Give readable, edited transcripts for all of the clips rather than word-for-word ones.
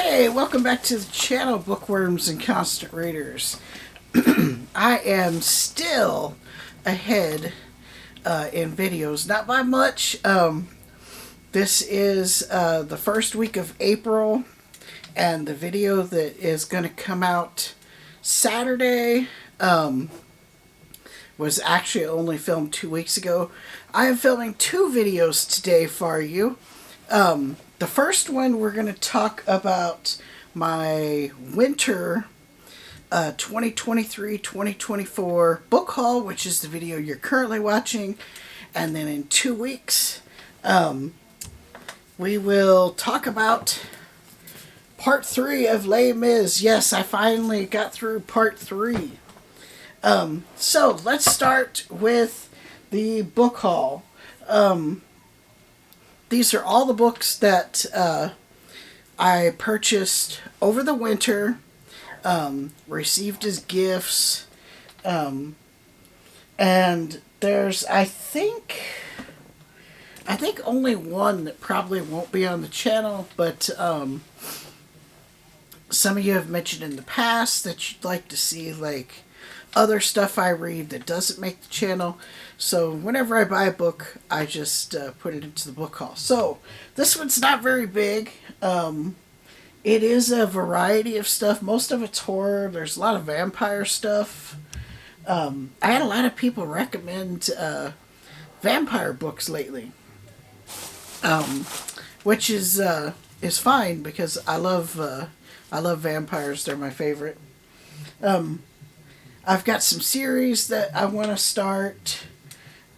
Hey, welcome back to the channel, Bookworms and Constant Readers. I am still ahead in videos, not by much. This is the first week of April, and the video that is going to come out Saturday was actually only filmed 2 weeks ago. I am filming two videos today for you. The first one, we're going to talk about my winter 2023-2024 book haul, which is the video you're currently watching. And then in 2 weeks, we will talk about part 3 of Les Mis. Yes, I finally got through part 3. So let's start with the book haul. These are all the books that I purchased over the winter, received as gifts, and there's, I think only one that probably won't be on the channel, but some of you have mentioned in the past that you'd like to see, like, other stuff I read that doesn't make the channel. So whenever I buy a book, I just put it into the book haul. So this one's not very big. It is a variety of stuff. Most of it's horror. There's a lot of vampire stuff. I had a lot of people recommend vampire books lately, which is fine because I love vampires. They're my favorite. I've got some series that I want to start,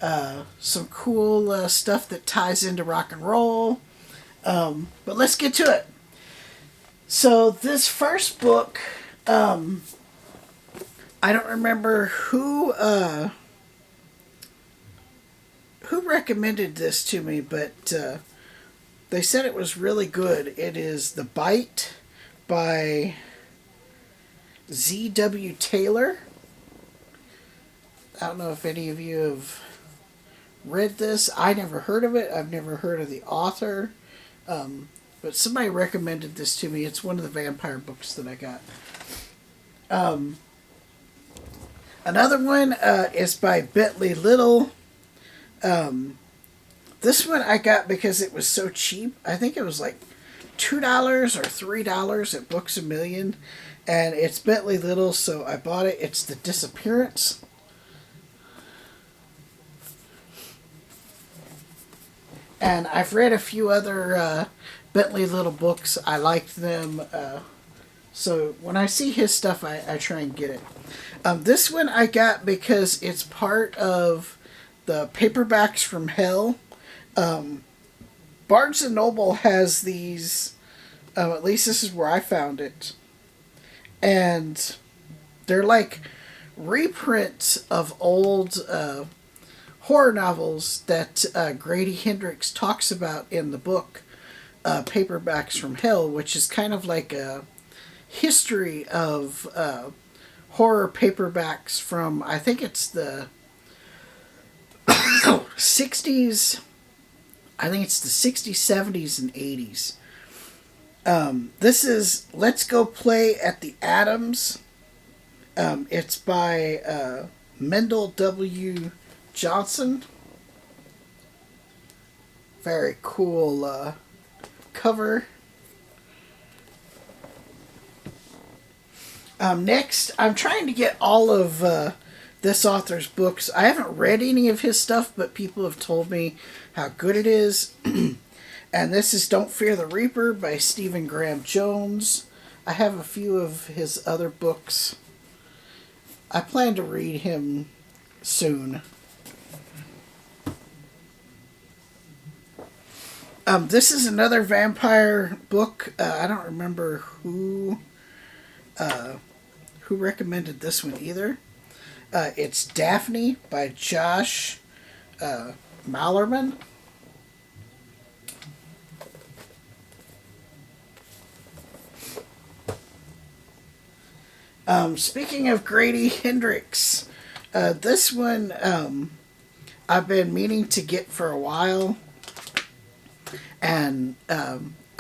some cool stuff that ties into rock and roll, but let's get to it. So this first book, I don't remember who recommended this to me, but they said it was really good. It is The Bite by Z.W. Taylor. I don't know if any of you have read this. I never heard of it. I've never heard of the author. But somebody recommended this to me. It's one of the vampire books that I got. Another one is by Bentley Little. This one I got because it was so cheap. I think it was like $2 or $3 at Books A Million. And it's Bentley Little, so I bought it. It's The Disappearance. And I've read a few other Bentley Little books. I liked them. So when I see his stuff, I try and get it. This one I got because it's part of the Paperbacks from Hell. Barnes & Noble has these, at least this is where I found it. And they're like reprints of old horror novels that Grady Hendrix talks about in the book Paperbacks from Hell, which is kind of like a history of horror paperbacks from, I think it's the 60s, I think it's the 60s, 70s, and 80s. This is Let's Go Play at the Adams. It's by Mendel W. Johnson. Very cool cover. Next, I'm trying to get all of this author's books. I haven't read any of his stuff, but people have told me how good it is. And this is Don't Fear the Reaper by Stephen Graham Jones. I have a few of his other books. I plan to read him soon. This is another vampire book. I don't remember who recommended this one either. It's Daphne by Josh Malerman. Speaking of Grady Hendrix, this one I've been meaning to get for a while, and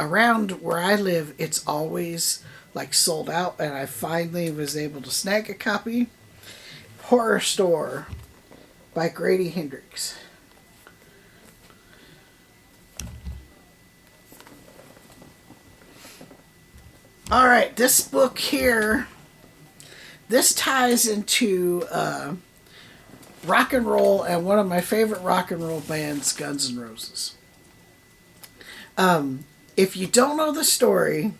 around where I live, it's always like sold out, and I finally was able to snag a copy. Horror Store by Grady Hendrix. All right, this book here, this ties into rock and roll and one of my favorite rock and roll bands, Guns N' Roses. If you don't know the story,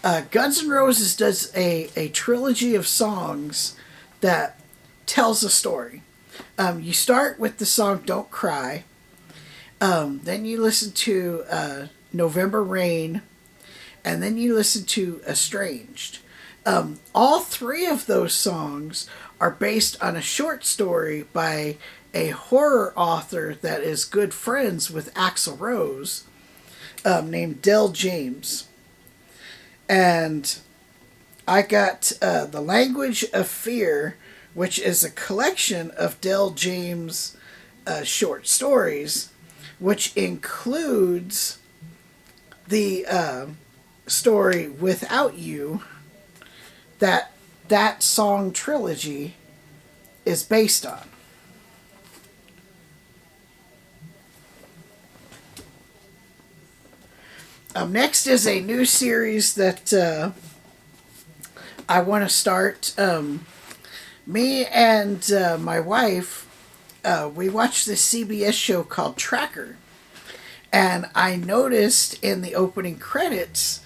Guns N' Roses does a trilogy of songs that tells a story. You start with the song Don't Cry. Then you listen to November Rain. And then you listen to Estranged. All three of those songs are based on a short story by a horror author that is good friends with Axl Rose, named Del James. And I got The Language of Fear, which is a collection of Del James short stories, which includes the story Without You that song trilogy is based on. Next is a new series that I want to start. Me and my wife, we watched this CBS show called Tracker. And I noticed in the opening credits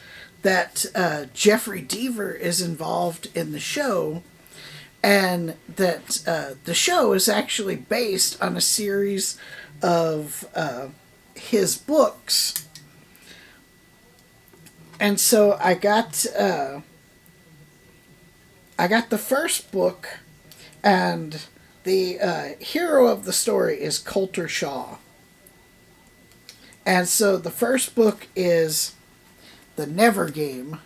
that Jeffrey Deaver is involved in the show, and that the show is actually based on a series of his books. And so I got the first book, and the hero of the story is Coulter Shaw. And so the first book is The Never Game,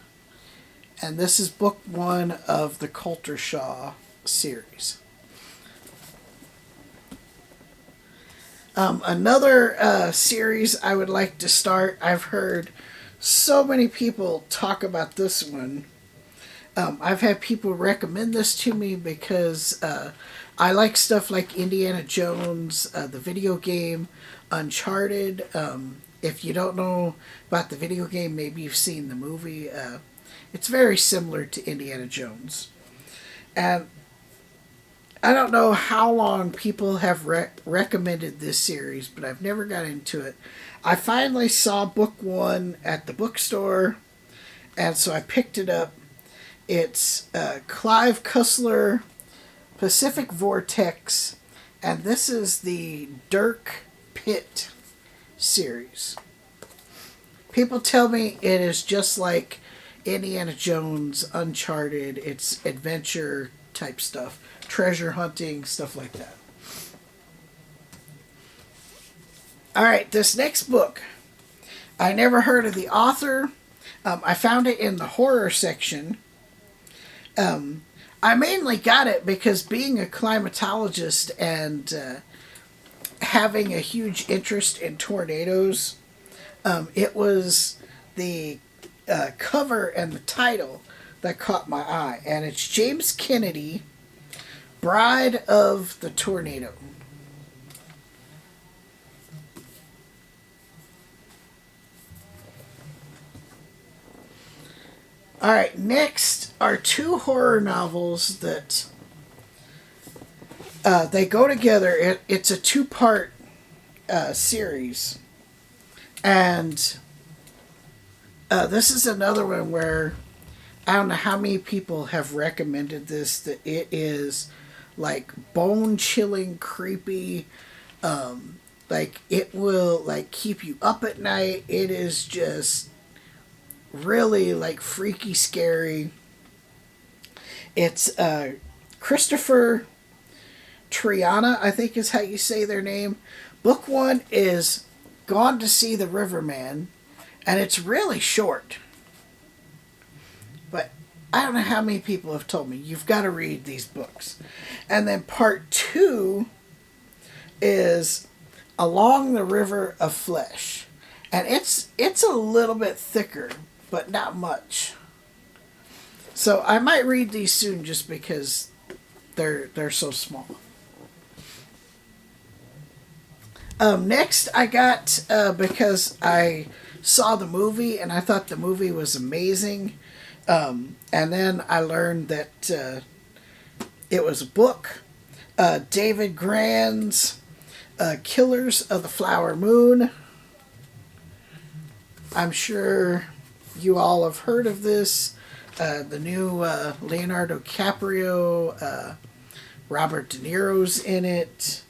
and this is book 1 of the Coulter Shaw series. Another series I would like to start, I've heard so many people talk about this one. I've had people recommend this to me because I like stuff like Indiana Jones, the video game, Uncharted. If you don't know about the video game, maybe you've seen the movie. It's very similar to Indiana Jones. And I don't know how long people have recommended this series, but I've never got into it. I finally saw book 1 at the bookstore, and so I picked it up. It's Clive Cussler, Pacific Vortex, and this is the Dirk Pitt series. People tell me it is just like Indiana Jones, Uncharted. It's adventure type stuff, treasure hunting, stuff like that. All right, this next book, I never heard of the author. I found it in the horror section. I mainly got it because being a climatologist and having a huge interest in tornadoes, it was the cover and the title that caught my eye. And it's James Kennedy, Bride of the Tornado. All right, next are 2 horror novels that they go together. It's a 2-part series. And this is another one where I don't know how many people have recommended this, that it is like bone-chilling, creepy. Like it will like keep you up at night. It is just really like freaky scary. It's Christopher Triana, I think is how you say their name. Book 1 is Gone to See the Riverman, and it's really short. But I don't know how many people have told me you've got to read these books. And then part 2 is Along the River of Flesh. and it's a little bit thicker, but not much. So I might read these soon just because they're so small. Next, I got because I saw the movie and I thought the movie was amazing, and then I learned that it was a book. David Grann's Killers of the Flower Moon. I'm sure you all have heard of this. The new Leonardo DiCaprio, Robert De Niro's in it.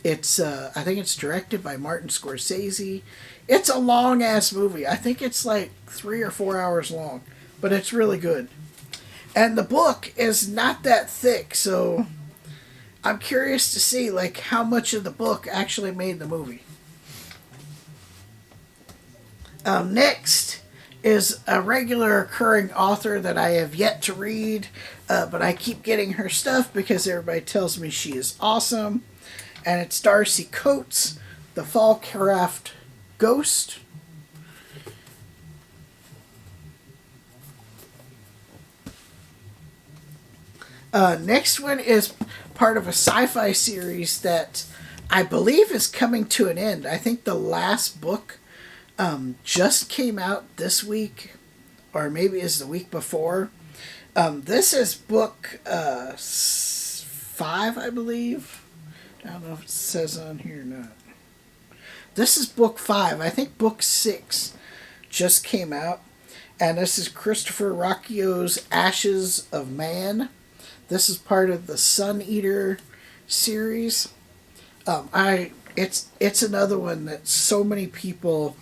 It's I think it's directed by Martin Scorsese. It's a long ass movie. I think it's like 3 or 4 hours long, but it's really good. And the book is not that thick, so I'm curious to see like how much of the book actually made the movie. Next is a regular occurring author that I have yet to read, but I keep getting her stuff because everybody tells me she is awesome. And it's Darcy Coates, The Fallcraft Ghost. Next one is part of a sci-fi series that I believe is coming to an end. I think the last book just came out this week, or maybe is the week before. This is book 5, I believe. I don't know if it says on here or not. This is book 5. I think book 6 just came out. And this is Christopher Rocchio's Ashes of Man. This is part of the Sun Eater series. It's another one that so many people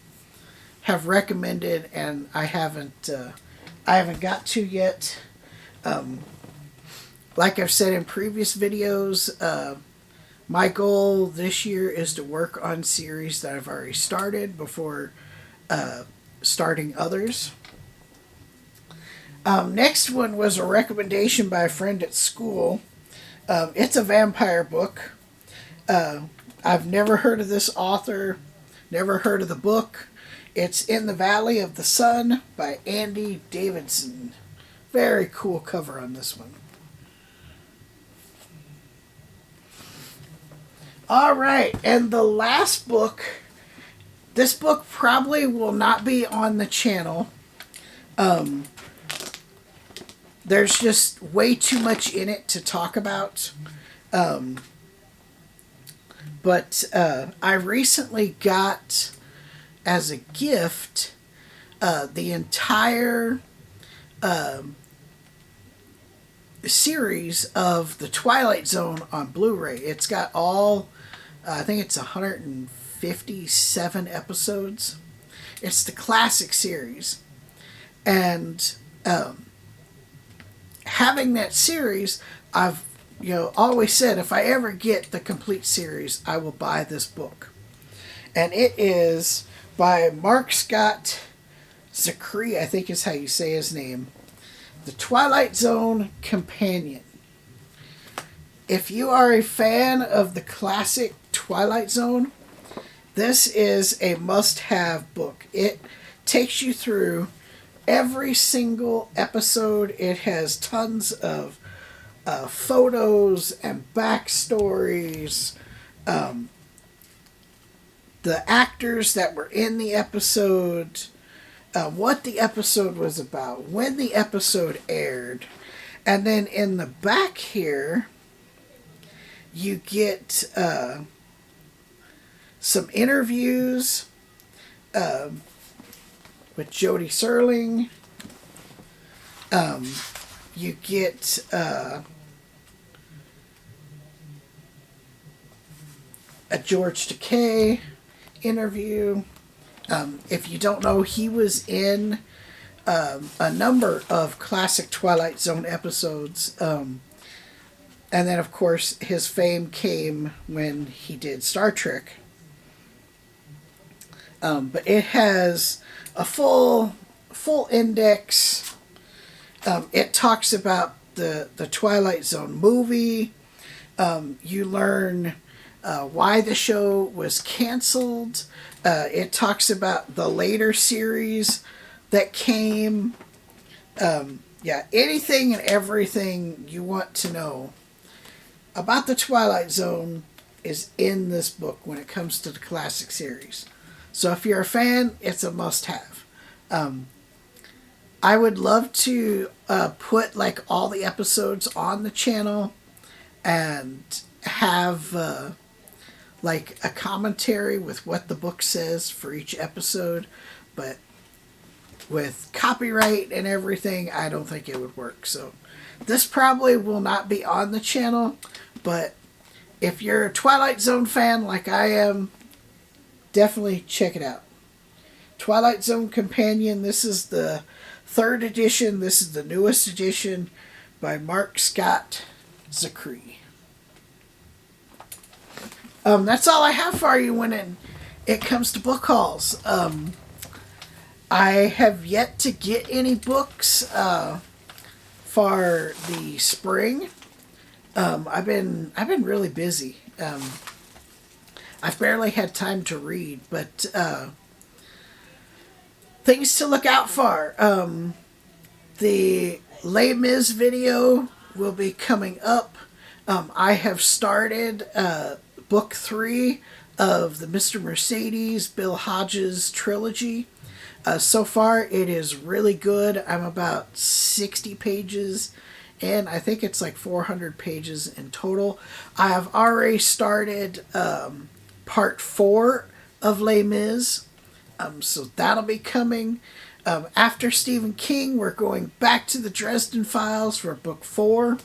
have recommended, and I haven't got to yet. Like I've said in previous videos, my goal this year is to work on series that I've already started before starting others. Next one was a recommendation by a friend at school. It's a vampire book. I've never heard of this author, never heard of the book. It's In the Valley of the Sun by Andy Davidson. Very cool cover on this one. All right, and the last book, this book probably will not be on the channel. There's just way too much in it to talk about. But I recently got, as a gift, the entire series of The Twilight Zone on Blu-ray. It's got all, I think it's 157 episodes. It's the classic series. And having that series, I've always said if I ever get the complete series, I will buy this book. And it is by Mark Scott Zachary, I think is how you say his name. The Twilight Zone Companion. If you are a fan of the classic Twilight Zone, this is a must-have book. It takes you through every single episode. It has tons of photos and backstories. The actors that were in the episode, what the episode was about, when the episode aired. And then in the back here, you get some interviews with Jodie Serling. You get a George Takei interview. If you don't know, he was in a number of classic Twilight Zone episodes. And then, of course, his fame came when he did Star Trek. But it has a full index. It talks about the Twilight Zone movie. You learn why the show was canceled. It talks about the later series that came. Yeah, anything and everything you want to know about the Twilight Zone is in this book when it comes to the classic series. So if you're a fan, it's a must-have. I would love to put like all the episodes on the channel and have like a commentary with what the book says for each episode, but with copyright and everything, I don't think it would work. So this probably will not be on the channel, but if you're a Twilight Zone fan like I am, definitely check it out. Twilight Zone Companion, this is the 3rd edition. This is the newest edition by Mark Scott Zachary. That's all I have for you when it comes to book hauls. I have yet to get any books for the spring. I've been really busy. I've barely had time to read, but things to look out for. The Les Mis video will be coming up. I have started book 3 of the Mr. Mercedes Bill Hodges trilogy. So far, it is really good. I'm about 60 pages, and I think it's like 400 pages in total. I have already started part 4 of Les Mis, so that'll be coming. After Stephen King, we're going back to the Dresden Files for book 4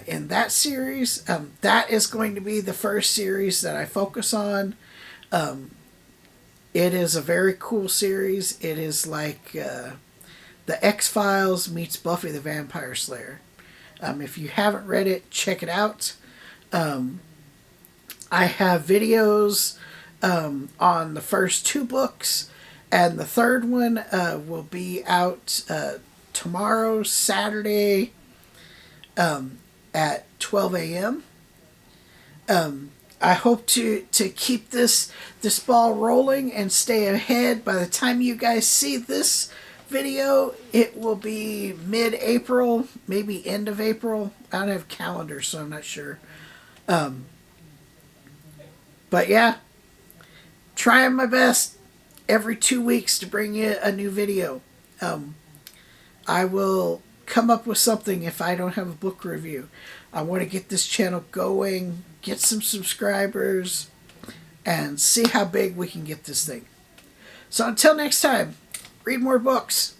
in that series. That is going to be the first series that I focus on. It is a very cool series. It is like the X-Files meets Buffy the Vampire Slayer. If you haven't read it, check it out. I have videos on the first 2 books, and the 3rd one will be out tomorrow, Saturday, at 12 a.m. I hope to keep this ball rolling and stay ahead. By the time you guys see this video, it will be mid-April, maybe end of April. I don't have a calendar, so I'm not sure. But yeah, trying my best every 2 weeks to bring you a new video. I will come up with something if I don't have a book review. I want to get this channel going, get some subscribers, and see how big we can get this thing. So until next time, read more books.